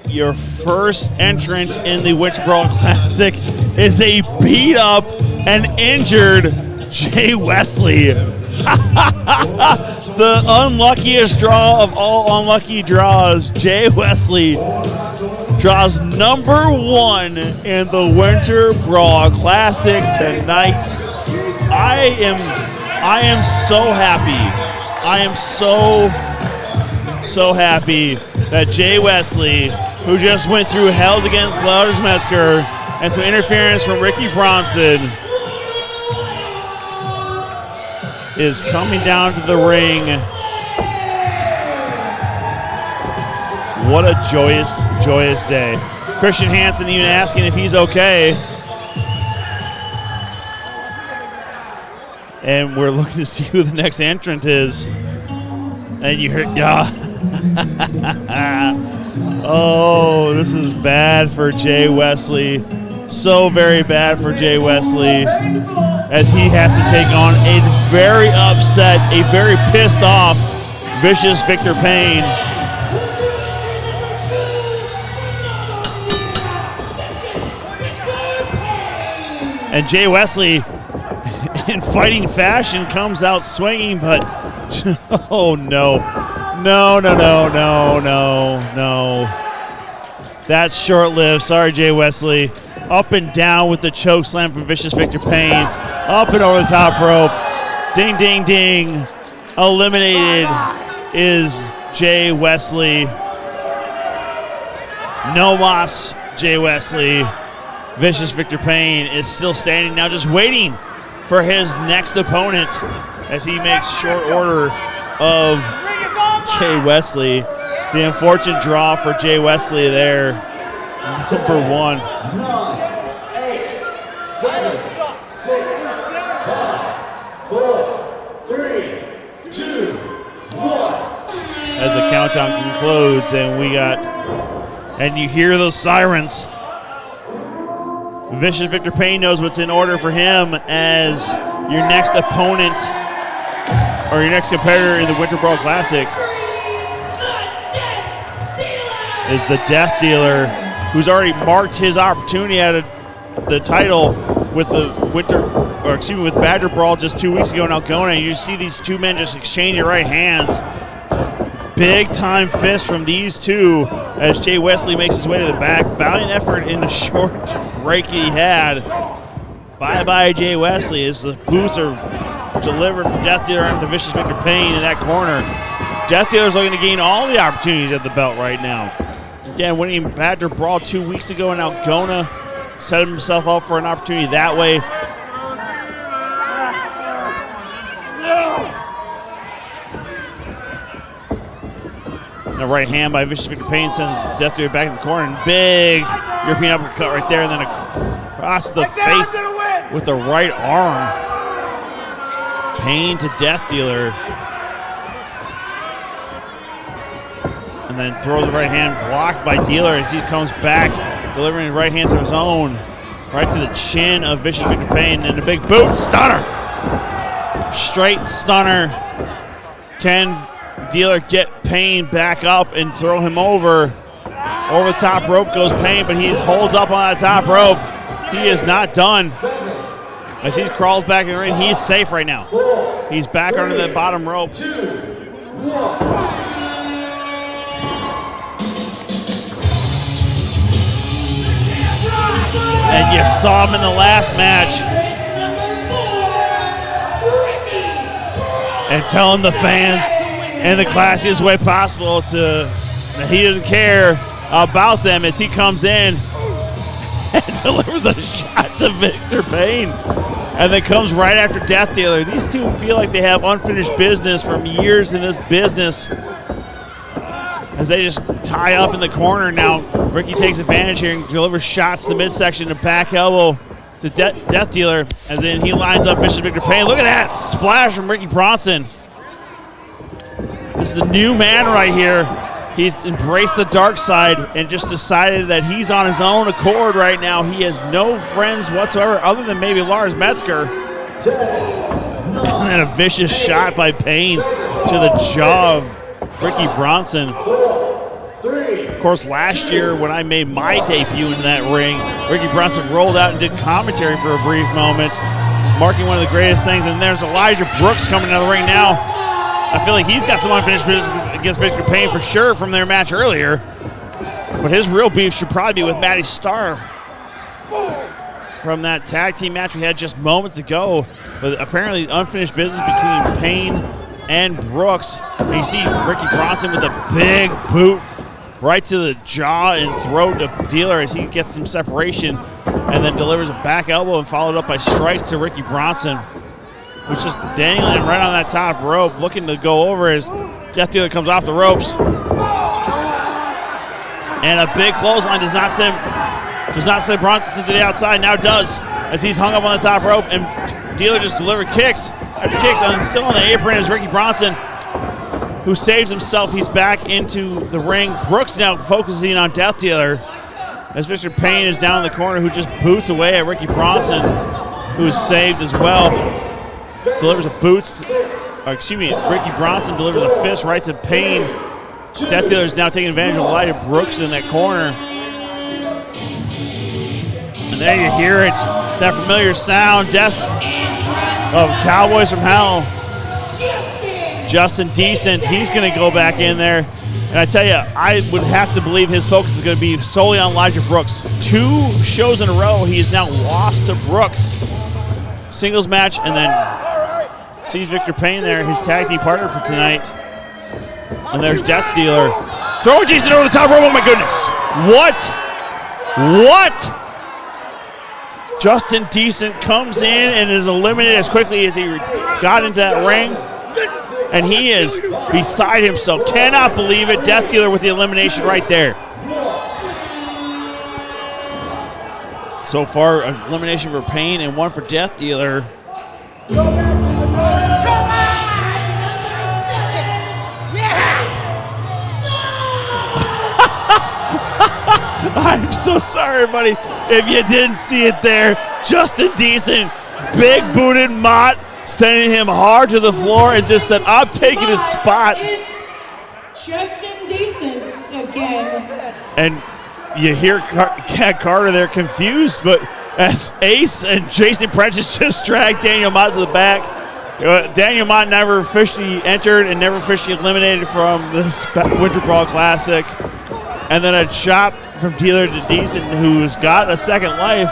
Your first entrant in the Winter Brawl Classic is a beat up and injured Jay Wesley. The unluckiest draw of all unlucky draws. Jay Wesley draws number 1 in the Winter Brawl Classic tonight. I am so happy. I am so happy that Jay Wesley, who just went through Hells Against Louders Metzger and some interference from Ricky Bronson, is coming down to the ring. What a joyous, joyous day. Christian Hansen even asking if he's okay. And we're looking to see who the next entrant is. And you heard, oh, this is bad for Jay Wesley. So very bad for Jay Wesley, as he has to take on a very upset, a very pissed off, vicious Victor Payne. And Jay Wesley, in fighting fashion, comes out swinging, but oh no. No. That's short-lived. Sorry, Jay Wesley. Up and down with the choke slam from Vicious Victor Payne. Up and over the top rope. Ding, ding, ding. Eliminated is Jay Wesley. No mas, Jay Wesley. Vicious Victor Payne is still standing now, just waiting for his next opponent as he makes short order of Jay Wesley. The unfortunate draw for Jay Wesley there. Number 1. 9, 8, 7, 6, 5, 4, 3, 2, 1. As the countdown concludes, and you hear those sirens. Vicious Victor Payne knows what's in order for him as your next opponent or your next competitor in the Winter Brawl Classic is the Death Dealer, who's already marked his opportunity at the title with with Badger Brawl just 2 weeks ago in Algona. And you see these two men just exchanging right hands. Big time fist from these two as Jay Wesley makes his way to the back. Valiant effort in the short break he had. Bye-bye, Jay Wesley, as the boots are delivered from Death Dealer into Vicious Victor Payne in that corner. Death Dealer's looking to gain all the opportunities at the belt right now. Again, winning Badger Brawl 2 weeks ago in Algona, set himself up for an opportunity that way. And a right hand by Vicious Victor Payne sends Death Dealer back in the corner. And big European uppercut right there, and then across the face with the right arm. Payne to Death Dealer. And then throws the right hand, blocked by Dealer as he comes back, delivering the right hands of his own, right to the chin of Vicious Victor Payne, and a big boot, stunner. Straight stunner. Can Dealer get Payne back up and throw him over? Over the top rope goes Payne, but he holds up on that top rope. He is not done. As he crawls back in the ring, he is safe right now. He's back under the bottom rope. 2, 1. And you saw him in the last match. And telling the fans in the classiest way possible that he doesn't care about them as he comes in and delivers a shot to Victor Payne. And then comes right after Death Dealer. These two feel like they have unfinished business from years in this business as they just tie up in the corner now. Ricky takes advantage here and delivers shots to the midsection, a back elbow to Death Dealer, as then he lines up Vicious Victor Payne. Look at that splash from Ricky Bronson. This is a new man right here. He's embraced the dark side and just decided that he's on his own accord right now. He has no friends whatsoever other than maybe Lars Metzger. And then a vicious shot by Payne to the jaw of Ricky Bronson. 4, 3, course, last year when I made my debut in that ring, Ricky Bronson rolled out and did commentary for a brief moment, marking one of the greatest things. And there's Elijah Brooks coming out of the ring now. I feel like he's got some unfinished business against Victor Payne for sure from their match earlier. But his real beef should probably be with Matty Starr from that tag team match we had just moments ago. But apparently unfinished business between Payne and Brooks. And you see Ricky Bronson with a big boot right to the jaw and throat of Dealer as he gets some separation and then delivers a back elbow and followed up by strikes to Ricky Bronson, who's just dangling him right on that top rope, looking to go over as Death Dealer comes off the ropes. And a big clothesline does not send Bronson to the outside, now does, as he's hung up on the top rope, and Dealer just delivered kicks after kicks, and still on the apron is Ricky Bronson, who saves himself. He's back into the ring. Brooks now focusing on Death Dealer, as Mr. Payne is down in the corner, who just boots away at Ricky Bronson, who is saved as well. Delivers a Ricky Bronson delivers a fist right to Payne. Death Dealer is now taking advantage of Elijah Brooks in that corner. And there you hear it, that familiar sound, Death of Cowboys from Hell. Justin Decent, he's going to go back in there. And I tell you, I would have to believe his focus is going to be solely on Elijah Brooks. 2 shows in a row, he is now lost to Brooks. Singles match, and then sees Victor Payne there, his tag team partner for tonight. And there's Death Dealer. Throwing Jason over the top rope, oh my goodness. What? Justin Decent comes in and is eliminated as quickly as he got into that ring. And he is beside himself. Cannot believe it. Death Dealer with the elimination right there. So far, an elimination for Payne and 1 for Death Dealer. I'm so sorry, buddy, if you didn't see it there. Justin Decent, big booted Mott, sending him hard to the floor and just said, I'm taking his spot. It's Justin Decent again. And you hear Cat Carter there confused, but as Ace and Jason Prentice just dragged Daniel Mott to the back. Daniel Mott never officially entered and never officially eliminated from this Winter Brawl Classic. And then a chop from Dealer to Decent, who's got a second life.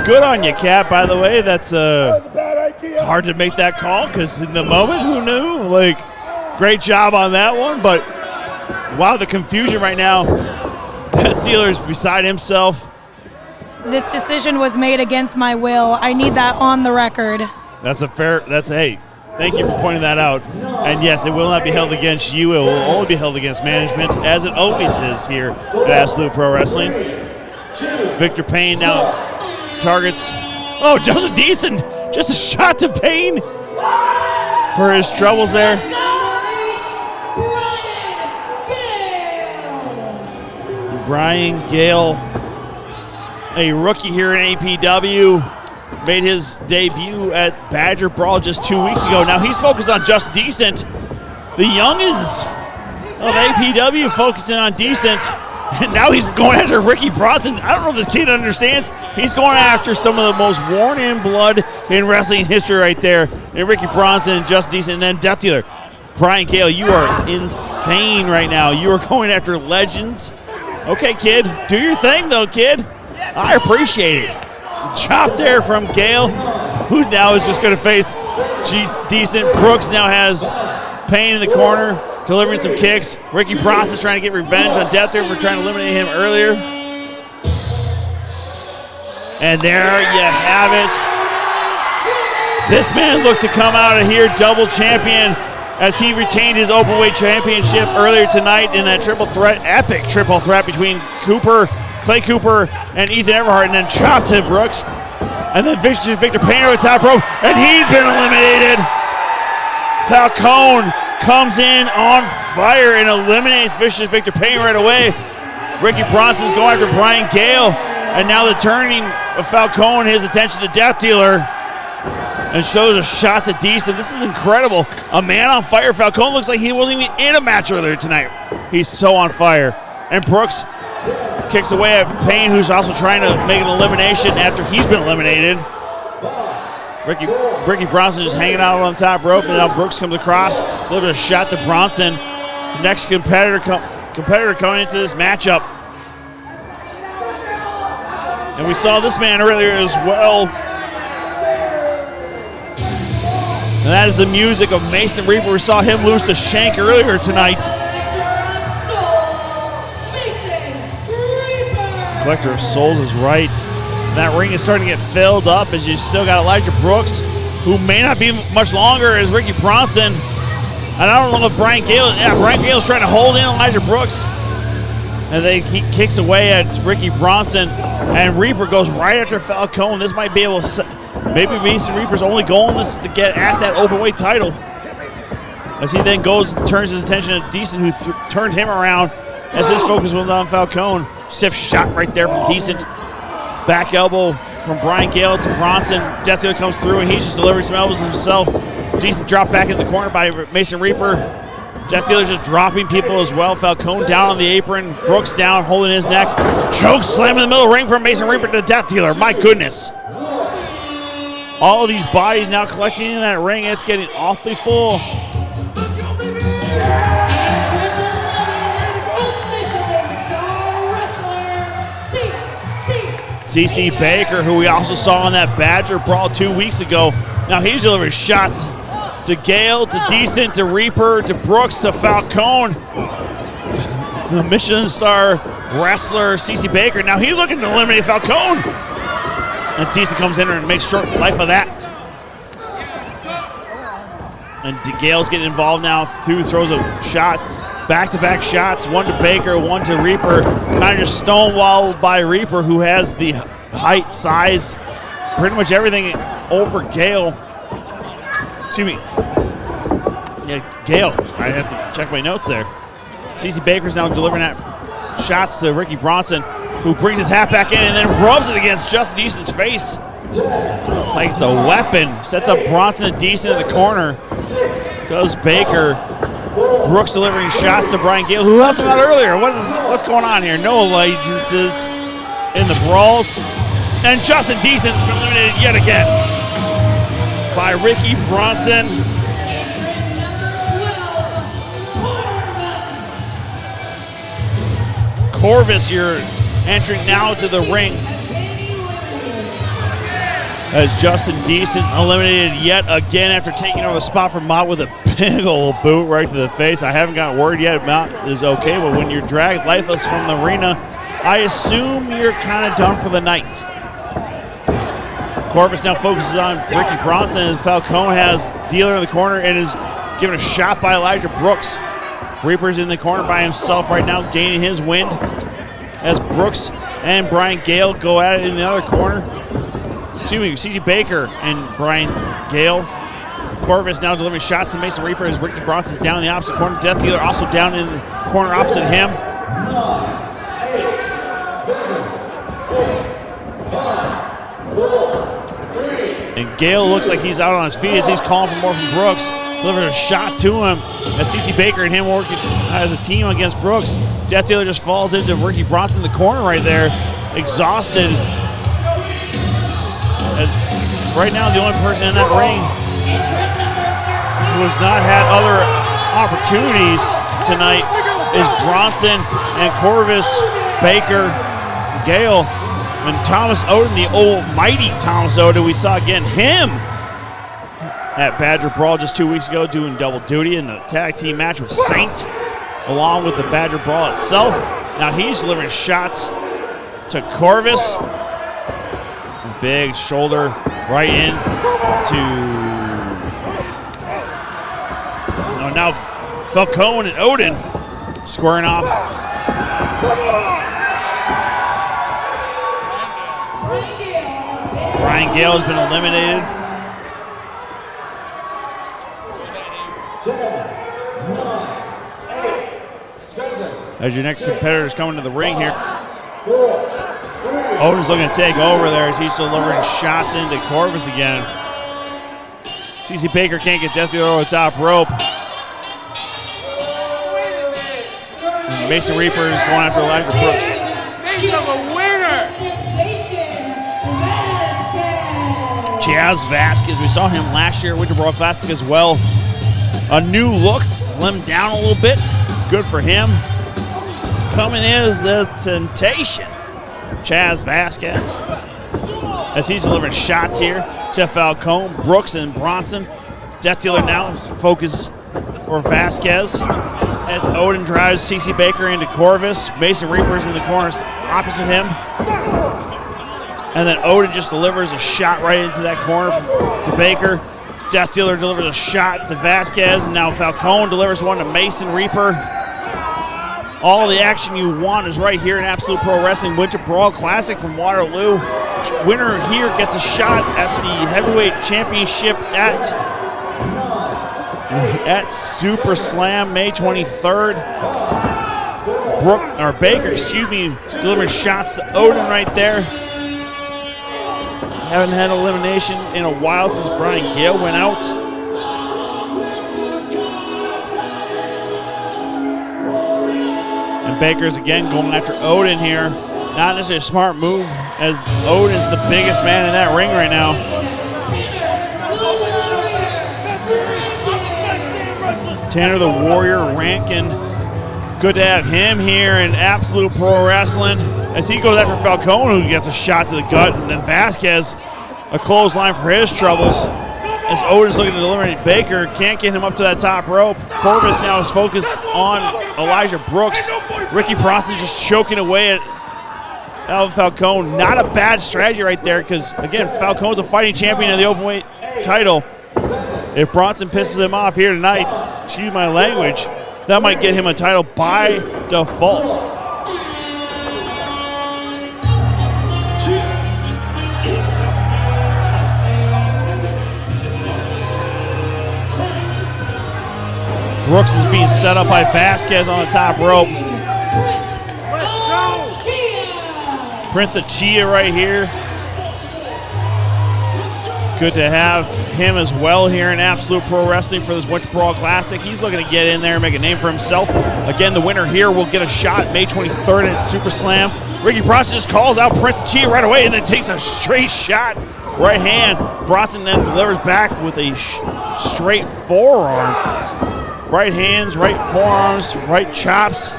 Good on you, Cat, by the way. That's it's hard to make that call because in the moment, who knew? Like, great job on that one. But wow, the confusion right now. Death Dealer's beside himself. This decision was made against my will. I need that on the record. Hey, thank you for pointing that out. And yes, it will not be held against you. It will only be held against management, as it always is here at Absolute Pro Wrestling. Victor Payne now targets. Oh, Justin Decent. Just a shot to Payne for his troubles there. Brian Gale, a rookie here in APW. Made his debut at Badger Brawl just 2 weeks ago. Now he's focused on Just Decent. The youngins of APW focusing on Decent. And now he's going after Ricky Bronson. I don't know if this kid understands. He's going after some of the most worn in blood in wrestling history right there. And Ricky Bronson and Just Decent, and then Death Dealer. Brian Gale, you are insane right now. You are going after legends. Okay, kid. Do your thing, though, kid. I appreciate it. Chop there from Gale, who now is just going to face Decent. Brooks now has Payne in the corner, delivering some kicks. Ricky Bronson is trying to get revenge on Death Dealer for trying to eliminate him earlier. And there you have it. This man looked to come out of here double champion as he retained his openweight championship earlier tonight in that triple threat, epic triple threat between Clay Cooper, and Ethan Everhart, and then chop to Brooks. And then Victor Payne over the top rope, and he's been eliminated. Falcone comes in on fire and eliminates Vicious Victor Payne right away. Ricky Bronson's going after Brian Gale, and now the turning of Falcone, his attention to Death Dealer, and shows a shot to Decent. This is incredible. A man on fire. Falcone looks like he wasn't even in a match earlier tonight. He's so on fire. And Brooks kicks away at Payne, who's also trying to make an elimination after he's been eliminated. Ricky Bronson just hanging out on the top rope, and now Brooks comes across, delivers a shot to Bronson. Next competitor coming into this matchup. And we saw this man earlier as well. And that is the music of Mason Reaper. We saw him lose to Shank earlier tonight. Collector of Souls is right. That ring is starting to get filled up as you still got Elijah Brooks, who may not be much longer as Ricky Bronson. And I don't know if Brian Gale, Brian Gale's trying to hold in Elijah Brooks. And he kicks away at Ricky Bronson, and Reaper goes right after Falcone. This might be able to, maybe Mason Reaper's only goal in this is to get at that openweight title. As he then goes and turns his attention to Decent, who turned him around as his focus was on Falcone. Stiff shot right there from Decent. Back elbow from Brian Gale to Bronson. Death Dealer comes through, and he's just delivering some elbows himself. Decent drop back in the corner by Mason Reaper. Death Dealer's just dropping people as well. Falcone down on the apron. Brooks down, holding his neck. Choke slam in the middle of the ring from Mason Reaper to Death Dealer. My goodness. All of these bodies now collecting in that ring. It's getting awfully full. CC Baker, who we also saw in that Badger Brawl 2 weeks ago. Now he's delivering shots to Gale, to Decent, to Reaper, to Brooks, to Falcone. The Michelin star wrestler, CC Baker. Now he's looking to eliminate Falcone. And Decent comes in and makes short life of that. And Gale's getting involved now, too, throws a shot. Back-to-back shots, one to Baker, one to Reaper. Kind of just stonewalled by Reaper, who has the height, size, pretty much everything over Gale. Excuse me. Yeah, Gale. I have to check my notes there. CC Baker's now delivering that shots to Ricky Bronson, who brings his hat back in and then rubs it against Justin Decent's face. Like it's a weapon. Sets up Bronson and Decent in the corner. Does Baker. Brooks delivering shots to Brian Gale, who helped him out earlier. What's going on here? No allegiances in the brawls. And Justin Decent's been eliminated yet again by Ricky Bronson. Corvus, you're entering now to the ring. As Justin Decent eliminated yet again after taking over the spot from Mott with a big old boot right to the face. I haven't got word yet Mott is okay, but when you're dragged lifeless from the arena, I assume you're kind of done for the night. Corvus now focuses on Ricky Bronson as Falcone has Dealer in the corner and is given a shot by Elijah Brooks. Reaper's in the corner by himself right now, gaining his wind as Brooks and Brian Gale go at it in the other corner. Excuse me, CC Baker and Brian Gale. Corvus now delivering shots to Mason Reaper as Ricky Bronson's down in the opposite corner. Death Dealer also down in the corner opposite him. 9, 8, 7, 6, 5, 4, 3. And Gale looks like he's out on his feet as he's calling for more from Brooks. Delivers a shot to him as CC Baker and him working as a team against Brooks. Death Dealer just falls into Ricky Bronson in the corner right there, exhausted. As right now the only person in that ring who has not had other opportunities tonight is Bronson and Corvus, Baker, Gale, and Thomas Oden, the almighty Thomas Oden. We saw again him at Badger Brawl just 2 weeks ago doing double duty in the tag team match with Saint, along with the Badger Brawl itself. Now he's delivering shots to Corvus. Big shoulder right in to... now Falcone and Oden squaring off. Brian Gale has been eliminated. 10, 9, 8, 7. As your next competitor is coming to the ring here. 4, 3. Oden's looking to take over there as he's delivering shots into Corvus again. CC Baker can't get Death Dealer over the top rope. And Mason Reaper is going after Elijah Brooks. Face of a winner. Chaz Vasquez, we saw him last year at Winter Brawl Classic as well. A new look, slimmed down a little bit. Good for him. Coming in is the Temptation, Chaz Vasquez. As he's delivering shots here to Falcone, Brooks, and Bronson. Death Dealer now, focus for Vasquez. As Odin drives CC Baker into Corvus. Mason Reaper's in the corners opposite him. And then Odin just delivers a shot right into that corner to Baker. Death Dealer delivers a shot to Vasquez. And now Falcone delivers one to Mason Reaper. All the action you want is right here in Absolute Pro Wrestling Winter Brawl Classic from Waterloo. Winner here gets a shot at the Heavyweight Championship at Super Slam May 23rd. Baker, delivering shots to Odin right there. Haven't had elimination in a while since Brian Gale went out. And Baker's again going after Odin here. Not necessarily a smart move, as Odin's the biggest man in that ring right now. Tanner the Warrior Rankin. Good to have him here in Absolute Pro Wrestling. As he goes after Falcone, who gets a shot to the gut, and then Vasquez, a clothesline for his troubles. As Odin's looking to eliminate Baker, can't get him up to that top rope. Corvus now is focused on Elijah Brooks. Ricky Bronson just choking away at Alvin Falcone. Not a bad strategy right there, because again, Falcone's a fighting champion of the openweight title. If Bronson pisses him off here tonight, excuse my language, that might get him a title by default. Brooks is being set up by Vasquez on the top rope. Prince of Chia right here. Good to have him as well here in Absolute Pro Wrestling for this Winter Brawl Classic. He's looking to get in there and make a name for himself. Again, the winner here will get a shot May 23rd at Super Slam. Ricky Bronson just calls out Prince of Chia right away and then takes a straight shot. Right hand. Bronson then delivers back with a straight forearm. Right hands, right forearms, right chops.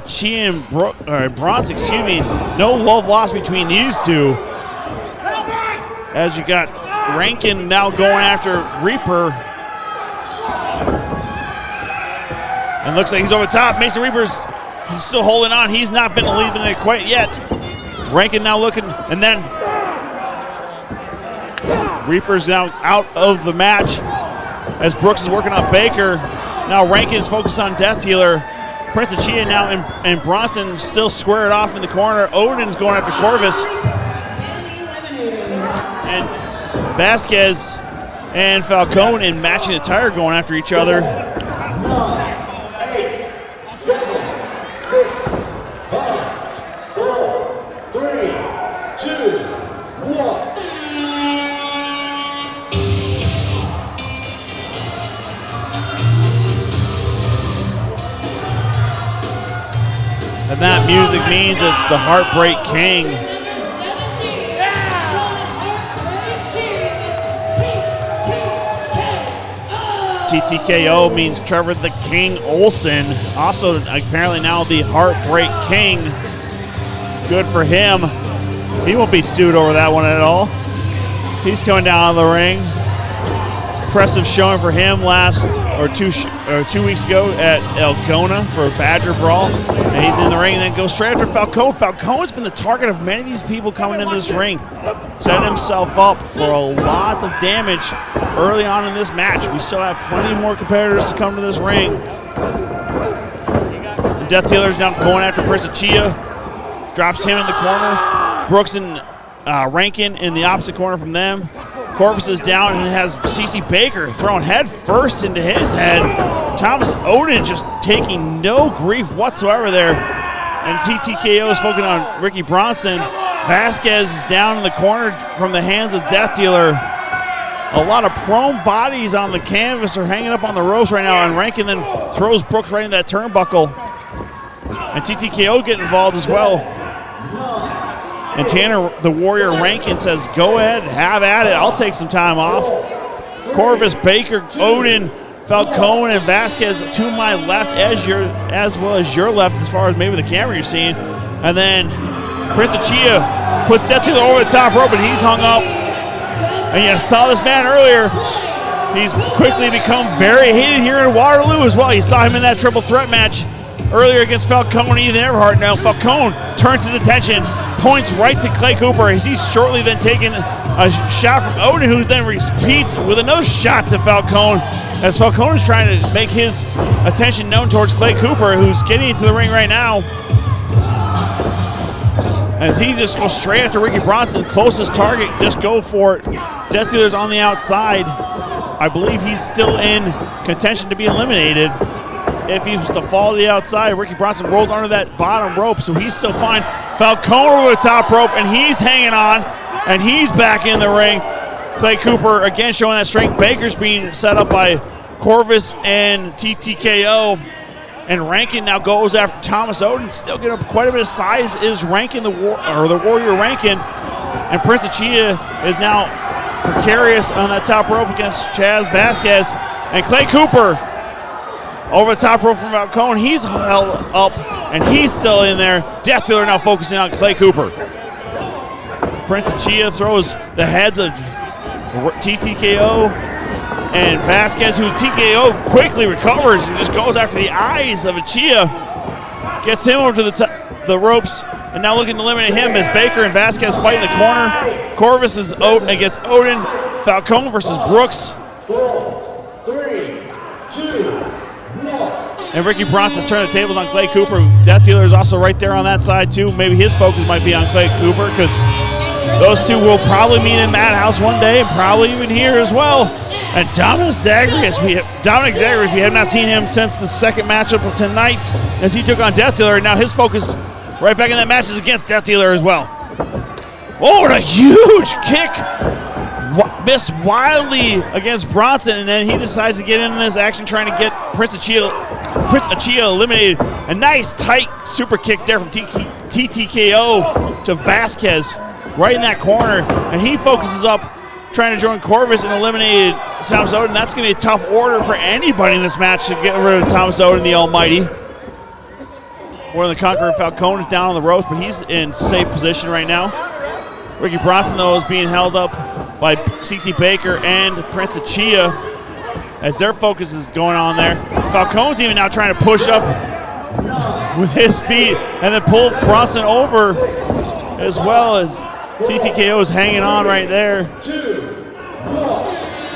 Chia and Bronson, no love lost between these two. As you got Rankin now going after Reaper. And looks like he's over the top. Mason Reaper's still holding on. He's not been eliminated quite yet. Rankin now looking, and then Reaper's now out of the match as Brooks is working on Baker. Now Rankin is focused on Death Dealer. Prince of Chia now and Bronson still squared off in the corner. Odin's going after Corvus. And Vasquez and Falcone in matching attire going after each other. 9, 8, 7, 6, 5, 4, 3, 2, 1. And that music means it's the Heartbreak King. TTKO means Trevor the King Olsen. Also, apparently now the Heartbreak King. Good for him. He won't be sued over that one at all. He's coming down on the ring. Impressive showing for him two weeks ago at Elkona for Badger Brawl. And he's in the ring and then goes straight after Falcone. Falcone's been the target of many of these people coming into this ring. Setting himself up for a lot of damage early on in this match. We still have plenty more competitors to come to this ring. And Death Dealer's now going after Prince of Chia. Drops him in the corner. Brooks and Rankin in the opposite corner from them. Corvus is down and has CC Baker thrown head first into his head. Thomas Odin just taking no grief whatsoever there. And TTKO is focusing on Ricky Bronson. Vasquez is down in the corner from the hands of Death Dealer. A lot of prone bodies on the canvas are hanging up on the ropes right now, and Rankin then throws Brooks right into that turnbuckle. And TTKO get involved as well. And Tanner, the Warrior Rankin, says, go ahead, have at it. I'll take some time off. Corvus, Baker, Odin, Falcone, and Vasquez to my left as well as your left as far as maybe the camera you're seeing. And then Prince of Chia puts Death Dealer over the top rope, and he's hung up. And you saw this man earlier. He's quickly become very hated here in Waterloo as well. You saw him in that triple threat match earlier against Falcone and Ethan Everhart. Now Falcone turns his attention, points right to Clay Cooper as he's shortly then taken a shot from Odin, who then repeats with another shot to Falcone as Falcone is trying to make his attention known towards Clay Cooper, who's getting into the ring right now. And he just goes straight after Ricky Bronson, closest target, just go for it. Death Dealer's on the outside. I believe he's still in contention to be eliminated. If he was to fall to the outside, Ricky Bronson rolled under that bottom rope, so he's still fine. Falcone over the top rope, and he's hanging on, and he's back in the ring. Clay Cooper again showing that strength. Baker's being set up by Corvus and TTKO. And Rankin now goes after Thomas Odin. Still getting up quite a bit of size is Rankin, the Warrior Rankin. And Prince of Chia is now precarious on that top rope against Chaz Vasquez. And Clay Cooper over the top rope from Falcone. He's held up, and he's still in there. Death Dealer now focusing on Clay Cooper. Prince of Chia throws the heads of TTKO and Vasquez, who TKO quickly recovers and just goes after the eyes of Chia. Gets him over to the ropes, and now looking to eliminate him as Baker and Vasquez fight in the corner. Corvus is against Odin. Falcone versus Brooks. 4, 3, 2, 1. And Ricky Bronson's turned the tables on Clay Cooper. Death Dealer is also right there on that side too. Maybe his focus might be on Clay Cooper, because those two will probably meet in Madhouse one day, and probably even here as well. And Dominic Zagreus, we have not seen him since the second matchup of tonight as he took on Death Dealer. And now his focus right back in that match is against Death Dealer as well. Oh, and a huge kick. Missed wildly against Bronson, and then he decides to get into this action trying to get Prince of Chia eliminated. A nice tight super kick there from TTKO to Vasquez right in that corner. And he focuses up trying to join Corvus and eliminated Thomas Odin. That's going to be a tough order for anybody in this match to get rid of Thomas Odin, the Almighty. More than the Conqueror. Falcone is down on the ropes, but he's in safe position right now. Ricky Bronson, though, is being held up by CC Baker and Prince of Chia as their focus is going on there. Falcone's even now trying to push up with his feet and then pull Bronson over, as well as TTKO is hanging on right there.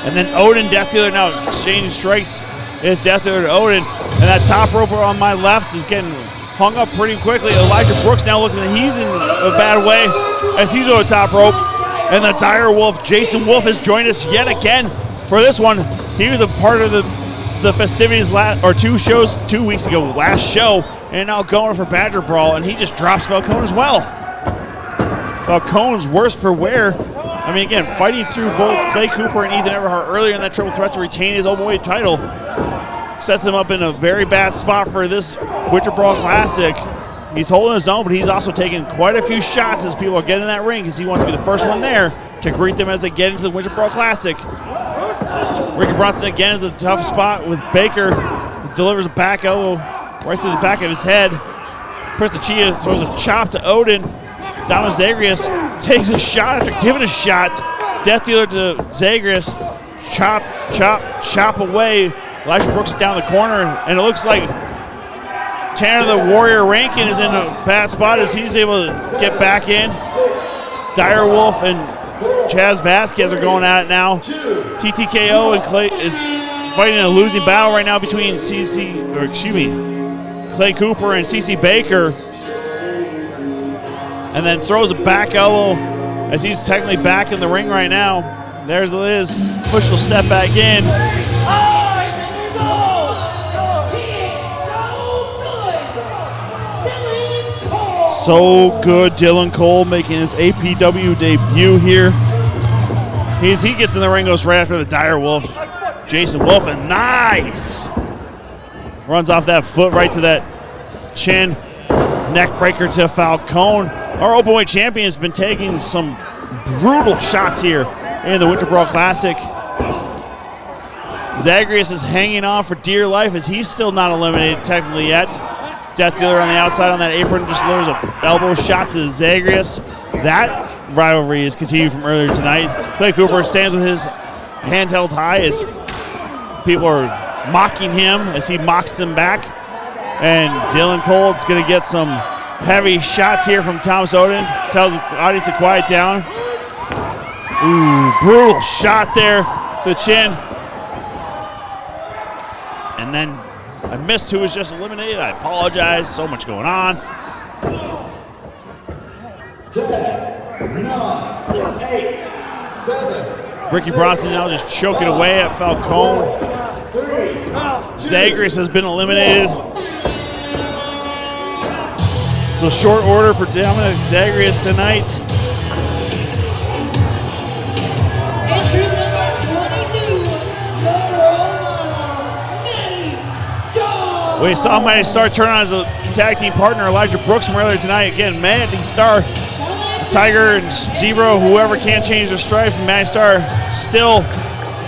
And then Odin, Death Dealer now exchanging strikes. It's Death Dealer to Odin. And that top roper on my left is getting hung up pretty quickly. Elijah Brooks now looking like he's in a bad way as he's over the top rope. And the Dire Wolf, Jason Wolf, has joined us yet again for this one. He was a part of the festivities 2 weeks ago, last show, and now going for Badger Brawl, and he just drops Falcone as well. Falcone's worse for wear. I mean, again, fighting through both Clay Cooper and Ethan Everhart earlier in that triple threat to retain his openweight title sets him up in a very bad spot for this Winter Brawl Classic. He's holding his own, but he's also taking quite a few shots as people are getting in that ring because he wants to be the first one there to greet them as they get into the Winter Brawl Classic. Ricky Bronson again is a tough spot with Baker, who delivers a back elbow right to the back of his head. Prince of Chia throws a chop to Odin. Dominic Zagreus takes a shot after giving a shot. Death Dealer to Zagreus. Chop, chop, chop away. Elijah Brooks is down the corner, and it looks like Tanner the Warrior Rankin is in a bad spot as he's able to get back in. Dire Wolf and Chaz Vasquez are going at it now. TTKO and Clay is fighting a losing battle right now between Clay Cooper and CC Baker. And then throws a back elbow as he's technically back in the ring right now. There's Liz. Push will step back in. So good, Dylan Cole making his APW debut here. He gets in the ring, goes right after the Dire Wolf, Jason Wolf, and nice! Runs off that foot right to that chin. neck breaker to Falcone. Our openweight champion has been taking some brutal shots here in the Winter Brawl Classic. Zagreus is hanging on for dear life as he's still not eliminated technically yet. Death Dealer on the outside on that apron just delivers an elbow shot to Zagreus. That rivalry is continued from earlier tonight. Clay Cooper stands with his hand held high as people are mocking him as he mocks them back. And Dylan Cole's going to get some heavy shots here from Thomas Odin. Tells the audience to quiet down. Ooh, brutal shot there to the chin. And then I missed who was just eliminated. I apologize. So much going on. 10, 9, 8, 7. Ricky Bronson now just choking away at Falcone. 3, Zagreus has been eliminated. So short order for Dominic Zagreus tonight. Entry number 22, Matty Star. We saw Matty Star turn on his tag team partner Elijah Brooks from earlier tonight. Again, Matty Star, Tiger and Zebra, whoever can't change their stripes, and Matty Star still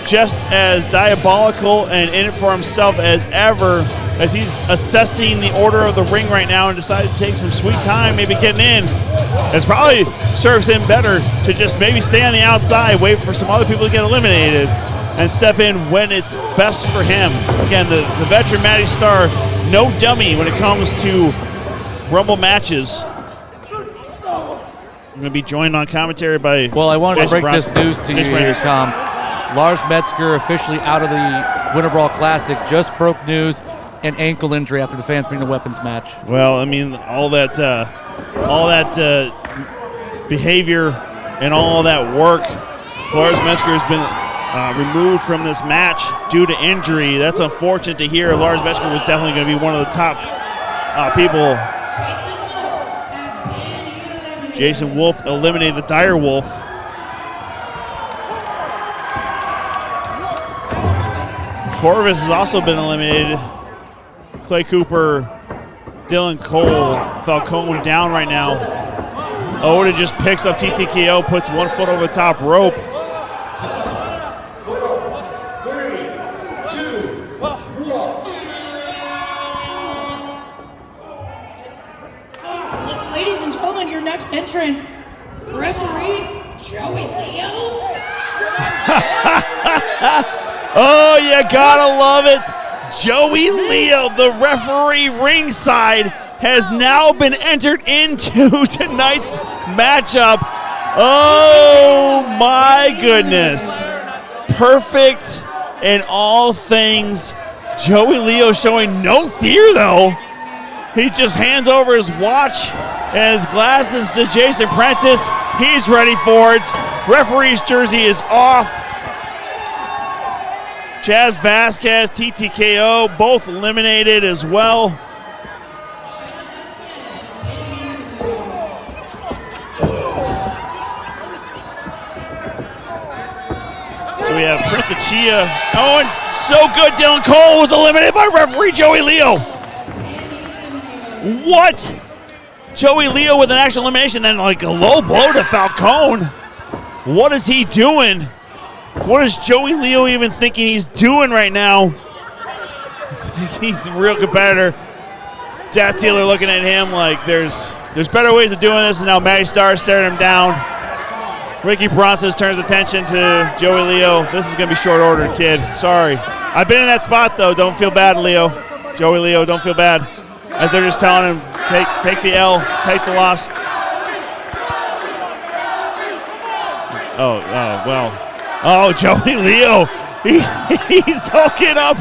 just as diabolical and in it for himself as ever, as he's assessing the order of the ring right now and decided to take some sweet time, maybe getting in. It probably serves him better to just maybe stay on the outside, wait for some other people to get eliminated, and step in when it's best for him. Again, the veteran Matty Star, no dummy when it comes to Rumble matches. I'm going to be joined on commentary by Well, I wanted Jason to break this news to you Jason here, Brandis. Tom. Lars Metzger officially out of the Winter Brawl Classic. Just broke news, an ankle injury after the fans bring the weapons match. Well, I mean, all that behavior and all that work. Lars Metzger has been removed from this match due to injury. That's unfortunate to hear. Lars Metzger was definitely going to be one of the top people. Jason Wolf eliminated the Dire Wolf. Corvus has also been eliminated. Clay Cooper, Dylan Cole, Falcone down right now. Odin just picks up TTKO, puts one foot over the top rope. 3, 2, 1. Ladies and gentlemen, your next entrant, referee Joey Theo. Oh, you gotta love it. Joey Leo, the referee ringside, has now been entered into tonight's matchup. Oh my goodness. Perfect in all things. Joey Leo showing no fear though. He just hands over his watch and his glasses to Jason Prentice. He's ready for it. Referee's jersey is off. Chaz Vasquez, TTKO, both eliminated as well. So we have Prince of Chia. Oh, and so good, Dylan Cole was eliminated by referee Joey Leo. What? Joey Leo with an actual elimination, then like a low blow to Falcone. What is he doing? What is Joey Leo even thinking he's doing right now? He's a real competitor. Death Dealer looking at him like there's better ways of doing this, and now Matty Star staring him down. Ricky Bronson turns attention to Joey Leo. This is going to be short order, kid. Sorry. I've been in that spot, though. Don't feel bad, Leo. Joey Leo, don't feel bad. As they're just telling him, take the L, take the loss. Oh, well. Oh, Joey Leo, he's hooking up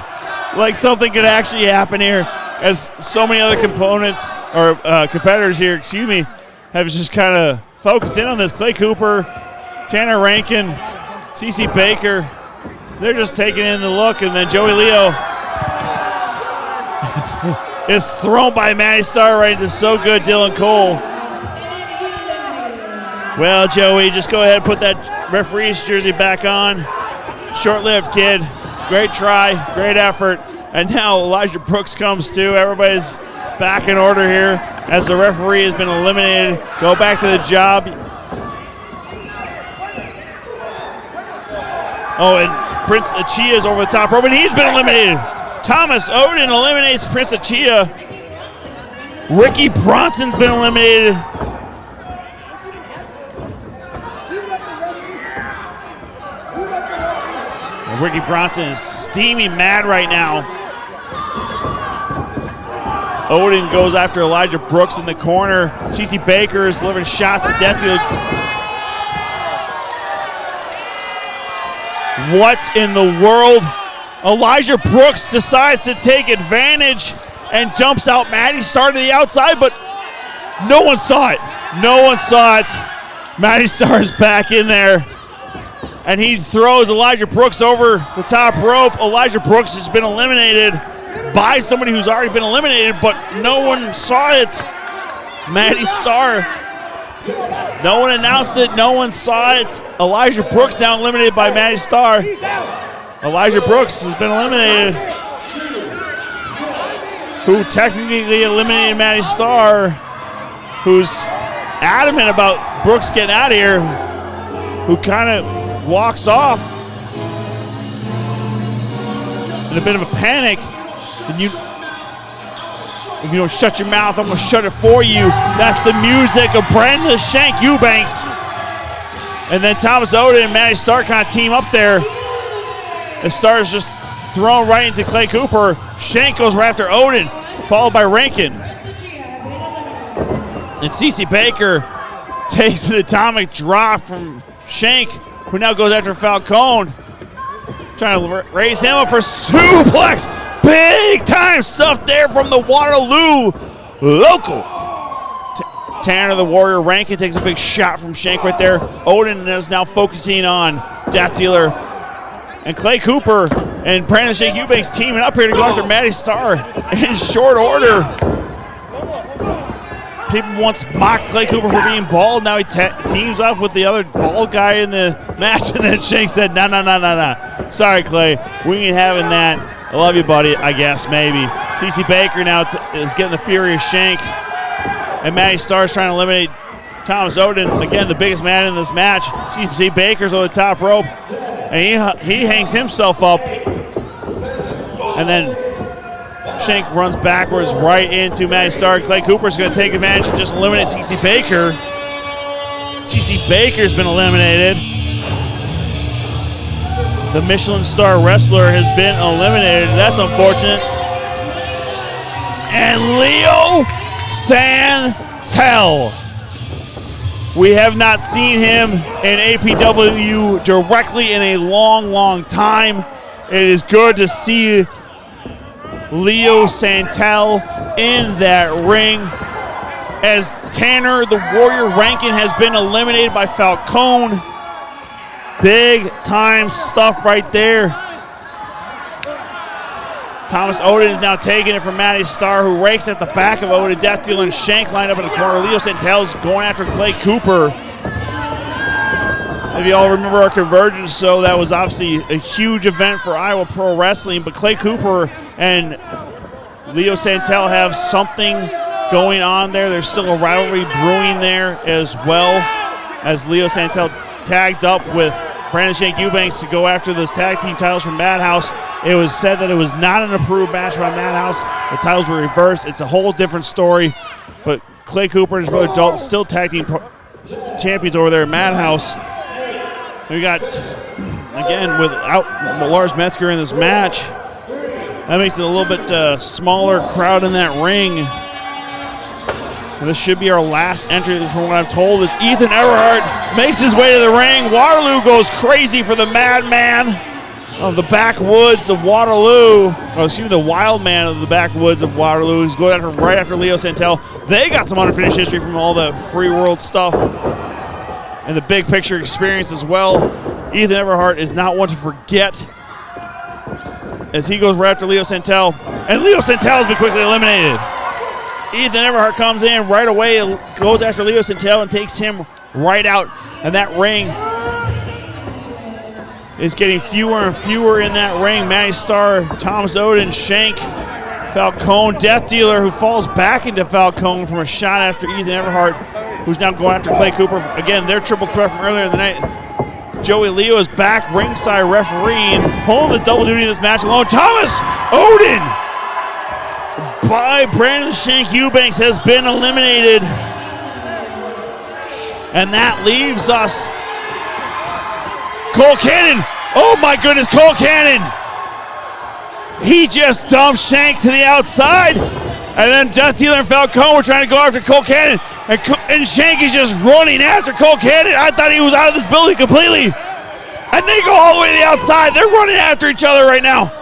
like something could actually happen here, as so many other competitors here, have just kind of focused in on this. Clay Cooper, Tanner Rankin, CC Baker, they're just taking in the look, and then Joey Leo is thrown by Matty Star right into so good Dylan Cole. Well, Joey, just go ahead and put that referee's jersey back on. Short-lived, kid. Great try, great effort. And now Elijah Brooks comes too. Everybody's back in order here. as the referee has been eliminated. Go back to the job. Oh, and Prince Achia is over the top rope, and he's been eliminated. Thomas Odin eliminates Prince Achia. Ricky Bronson's been eliminated. And Ricky Bronson is steamy mad right now. Odin goes after Elijah Brooks in the corner. CC Baker is delivering shots to Death Dealer. What in the world? Elijah Brooks decides to take advantage and dumps out Maddie Starr to the outside, but no one saw it. No one saw it. Maddie Starr is back in there, and he throws Elijah Brooks over the top rope. Elijah Brooks has been eliminated by somebody who's already been eliminated, but no one saw it. Maddie Starr. No one announced it. No one saw it. Elijah Brooks now eliminated by Maddie Starr. Elijah Brooks has been eliminated. Who technically eliminated Maddie Starr, who's adamant about Brooks getting out of here, who kind of walks off in a bit of a panic. And if you don't shut your mouth, I'm going to shut it for you. That's the music of Brandon Shank Eubanks. And then Thomas Odin and Maddie Starr kind of team up there. The Starr is just thrown right into Clay Cooper. Shank goes right after Odin, followed by Rankin. And CC Baker takes an atomic drop from Shank, who now goes after Falcone. Trying to raise him up for suplex. Big time stuff there from the Waterloo local. Tanner the Warrior Rankin takes a big shot from Shank right there. Odin is now focusing on Death Dealer. And Clay Cooper and Brandon Shank Eubanks teaming up here to go after Maddie Starr in short order. People once mocked Clay Cooper for being bald. Now he teams up with the other bald guy in the match. And then Shank said, no. Sorry, Clay. We ain't having that. I love you, buddy, I guess, maybe. CC Baker now is getting the furious Shank. And Maddie Starr is trying to eliminate Thomas Odin. Again, the biggest man in this match. CC Baker's on the top rope. And he hangs himself up. And then Shank runs backwards right into Maddie Starr. Clay Cooper's going to take advantage and just eliminate CC Baker. CC Baker's been eliminated. The Michelin Star Wrestler has been eliminated. That's unfortunate. And Leo Santel. We have not seen him in APW directly in a long time. It is good to see Leo Santel in that ring, as Tanner the Warrior Rankin has been eliminated by Falcone. Big time stuff right there. Thomas Odin is now taking it from Maddie Starr, who rakes at the back of Odin. Death Dealer and Shank lined up in the corner. Leo Santel's going after Clay Cooper. If you all remember our Convergence show, that was obviously a huge event for Iowa Pro Wrestling, but Clay Cooper and Leo Santel have something going on there. There's still a rivalry brewing there, as well as Leo Santel tagged up with Brandon Shank Eubanks to go after those tag team titles from Madhouse. It was said that it was not an approved match by Madhouse. The titles were reversed. It's a whole different story. But Clay Cooper and his brother Dalton still tag team champions over there at Madhouse. We got, again, without Lars Metzger in this match, that makes it a little bit smaller crowd in that ring. And this should be our last entry, from what I'm told, is Ethan Everhart makes his way to the ring. Waterloo goes crazy for the madman of the backwoods of Waterloo. Oh, excuse me, the wild man of the backwoods of Waterloo. He's going after right after Leo Santel. They got some unfinished history from all the free world stuff and the big picture experience as well. Ethan Everhart is not one to forget, as he goes right after Leo Santel. And Leo Santel has been quickly eliminated. Ethan Everhart comes in right away, goes after Leo Santel and takes him right out. And that ring is getting fewer and fewer in that ring. Maddie Starr, Thomas Odin, Shank Falcone, Death Dealer, who falls back into Falcone from a shot after Ethan Everhart, who's now going after Clay Cooper. Again, their triple threat from earlier in the night. Joey Leo is back ringside refereeing, pulling the double duty in this match alone. Thomas Odin by Brandon Shank Eubanks has been eliminated. And that leaves us Cole Cannon. Oh my goodness, Cole Cannon. He just dumped Shank to the outside. And then Death Dealer and Falcone were trying to go after Cole Cannon. And Shank is just running after Cole Cannon. I thought he was out of this building completely. And they go all the way to the outside. They're running after each other right now.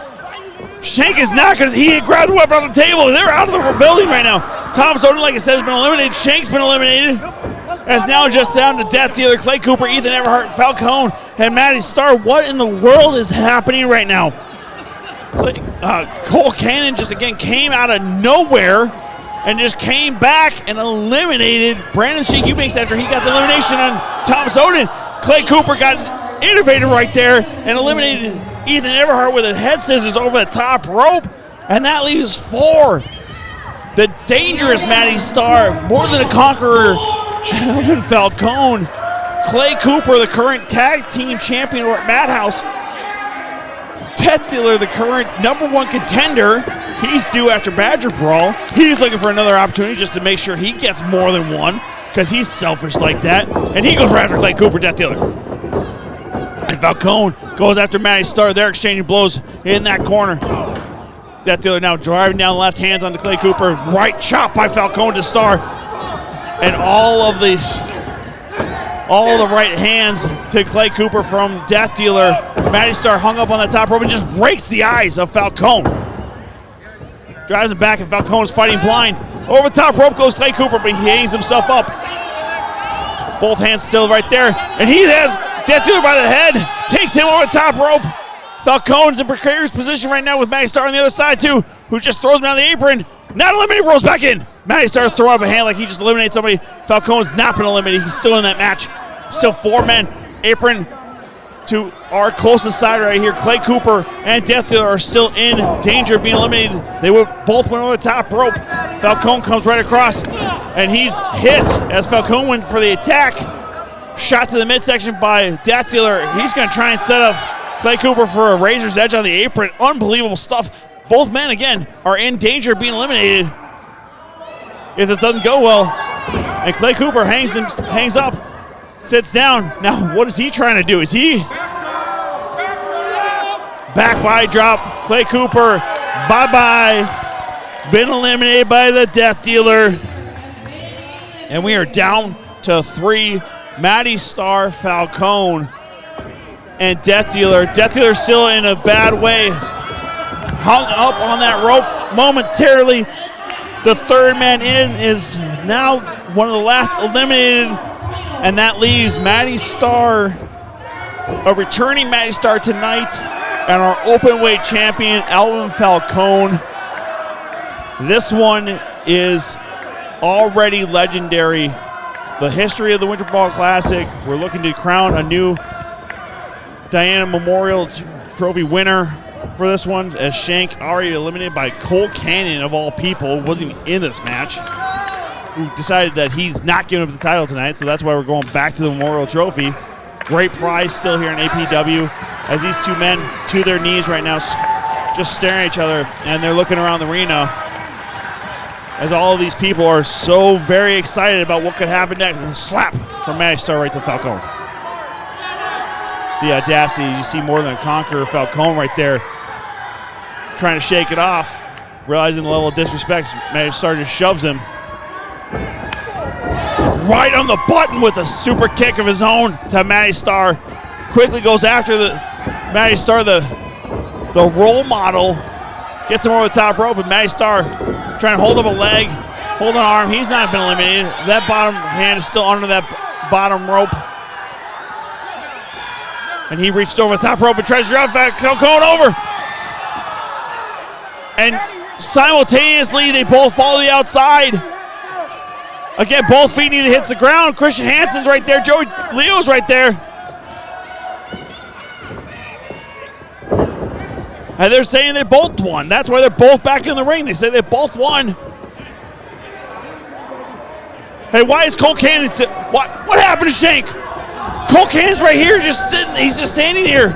Shank is not because he grabbed the weapon off the table. They're out of the building right now. Thomas Odin, like I said, has been eliminated. Shank's been eliminated. And it's now just down to Death Dealer, Clay Cooper, Ethan Everhart, Falcone, and Matty Starr. What in the world is happening right now? Cole Cannon just again came out of nowhere and just came back and eliminated Brandon Shank Eubanks after he got the elimination on Thomas Odin. Clay Cooper got innovative right there and eliminated Ethan Everhart with a head scissors over the top rope. And that leaves 4. The dangerous Matty Starr, more than a conqueror, Alvin Falcone, Clay Cooper, the current tag team champion over at Madhouse, Death Dealer, the current #1 contender. He's due after Badger Brawl. He's looking for another opportunity just to make sure he gets more than one because he's selfish like that. And he goes right after Clay Cooper, Death Dealer. And Falcone goes after Matty Starr. They're exchanging blows in that corner. Death Dealer now driving down the left hands onto Clay Cooper. Right chop by Falcone to Starr. And all the right hands to Clay Cooper from Death Dealer. Matty Starr hung up on the top rope and just rakes the eyes of Falcone. Drives him back and Falcone's fighting blind. Over the top rope goes Clay Cooper, but he hangs himself up. Both hands still right there. And he has Death Dealer by the head. Takes him over the top rope. Falcone's in precarious position right now with Matty Starr on the other side too, who just throws him down the apron. Not eliminated, rolls back in. Matty Starr's throwing up a hand like he just eliminated somebody. Falcone's not been eliminated. He's still in that match. Still 4 men. Apron to our closest side right here. Clay Cooper and Death Dealer are still in danger of being eliminated. They both went over the top rope. Falcone comes right across, and he's hit as Falcone went for the attack. Shot to the midsection by Death Dealer. He's going to try and set up Clay Cooper for a razor's edge on the apron. Unbelievable stuff. Both men, again, are in danger of being eliminated if this doesn't go well. And Clay Cooper hangs up, sits down. Now, what is he trying to do? Is he back body drop? Clay Cooper, bye-bye. Been eliminated by the Death Dealer. And we are down to 3. Matty Starr, Falcone, and Death Dealer. Death Dealer still in a bad way. Hung up on that rope momentarily. The 3rd man in is now one of the last eliminated, and that leaves Matty Starr, a returning Matty Starr tonight, and our open weight champion, Alvin Falcone. This one is already legendary. The history of the Winter Brawl Classic. We're looking to crown a new Diana Memorial Trophy winner for this one, as Shank, already eliminated by Cole Cannon of all people, wasn't even in this match, who decided that he's not giving up the title tonight, so that's why we're going back to the Memorial Trophy. Great prize still here in APW, as these 2 men to their knees right now, just staring at each other, and they're looking around the arena as all of these people are so very excited about what could happen next. And a slap from Matty Starr right to Falcone. The audacity, you see more than a conqueror. Falcone right there trying to shake it off, realizing the level of disrespect. Matty Starr just shoves him right on the button with a super kick of his own to Matty Starr. Quickly goes after the Matty Starr, the role model, gets him over the top rope, and Matty Starr trying to hold up a leg, hold an arm. He's not been eliminated. That bottom hand is still under that bottom rope. And he reached over the top rope and tries to drive Falcone over. And simultaneously, they both fall to the outside. Again, both feet neither hits the ground. Christian Hansen's right there. Joey Leo's right there. And they're saying they both won. That's why they're both back in the ring. They say they both won. Hey, why is Cole Cannon what happened to Shank? Cole Cannon's right here, he's just standing here.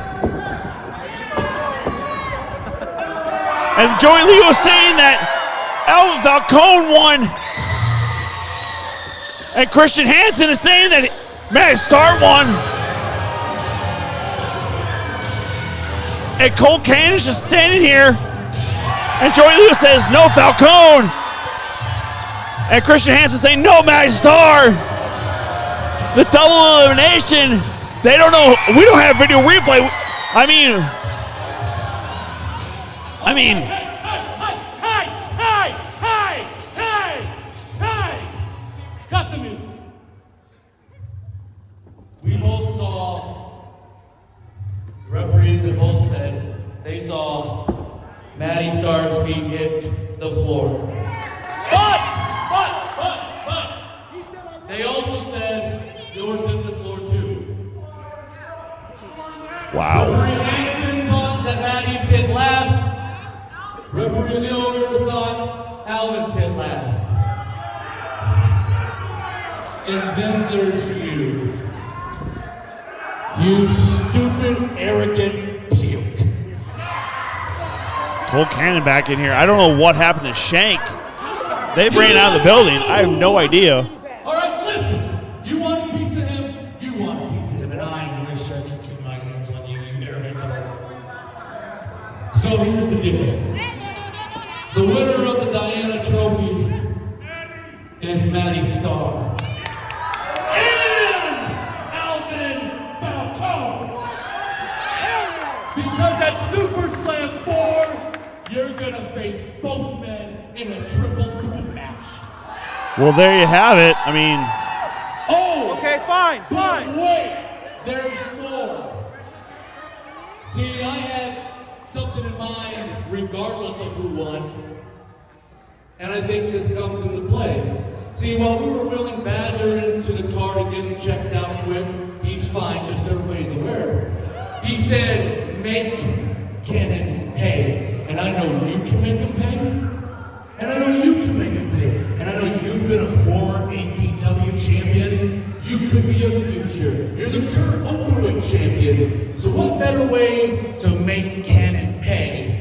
And Joey Lee was saying that Alvin Falcone won. And Christian Hansen is saying that Matty Starr won. And Cole Cannon's just standing here. And Joey Lee says, no, Falcone. And Christian Hansen saying, no, Matty Starr. The double elimination. They don't know. We don't have video replay. I mean. Hey! Cut the music. We both saw, referees have both said, they saw Matty Starr's feet hit the floor. But, they also said yours hit the floor too. Wow. Referee Hansen thought that Matty's hit last. Referee Miller thought Alvin's hit last. And then there's you. You stupid, arrogant puke. Cole Cannon back in here. I don't know what happened to Shank. They ran out of the building. I have no idea. All right, listen. You want a piece of him? You want a piece of him. And I wish I could keep my hands on you, you arrogant. So here's the deal. The winner of the Diana Trophy is Matty Starr. And Alvin Falcone. Because at Super Slam 4, you're gonna face both men in a triple threat match. Well, there you have it. I mean. Oh! Okay, fine. But wait! There's more. See, I had something in mind regardless of who won. And I think this comes into play. See, while we were wheeling Badger into the car to get him checked out quick, he's fine, just so everybody's aware. He said, make Cannon pay. And I know you can make him pay. And I know you can make him pay. And I know you've been a former APW champion. You could be a future. You're the current openweight champion. So what better way to make Cannon pay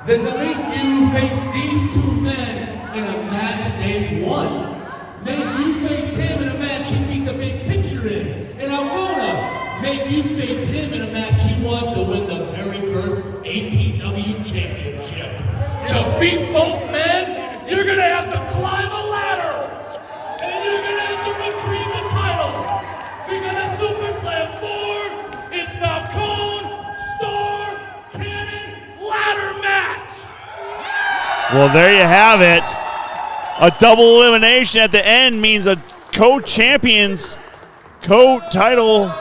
than to make you face these two men in a match they've won? Make you face him in a match he beat the big picture in Algona. Make you face him in a match he won to win the very first APW championship. To beat both men, you're gonna have to climb a ladder. And you're gonna have to retrieve the title. Because at Super Slam 4, it's Falcone, Starr, Cannon, ladder match. Well, there you have it. A double elimination at the end means a co-champions, co-title.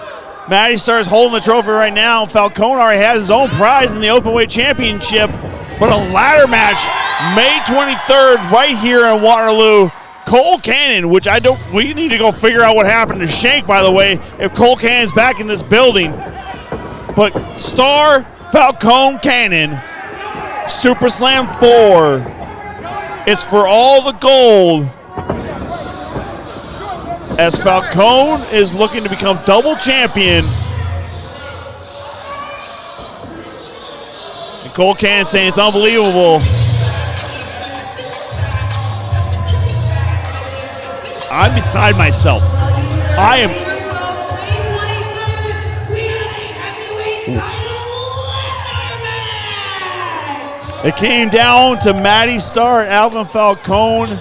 Matty Starr is holding the trophy right now. Falcone already has his own prize in the Openweight Championship. But a ladder match, May 23rd, right here in Waterloo. Cole Cannon, which we need to go figure out what happened to Shank, by the way, if Cole Cannon's back in this building. But Starr, Falcone, Cannon, Super Slam 4. It's for all the gold. As Falcone is looking to become double champion. And Cole Cannon saying it's unbelievable. I'm beside myself. I am. It came down to Matty Starr and Alvin Falcone.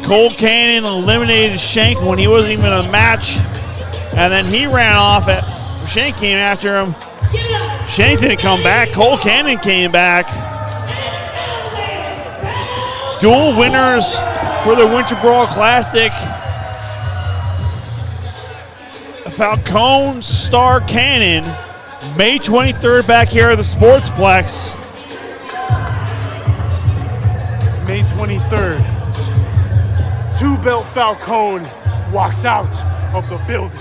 Cole Cannon eliminated Shank when he wasn't even in a match. And then he ran off. Shank came after him. Shank didn't come back. Cole Cannon came back. Dual winners for the Winter Brawl Classic. Falcone, Starr, Cannon. May 23rd back here at the Sportsplex. May 23rd, two-belt Falcone walks out of the building.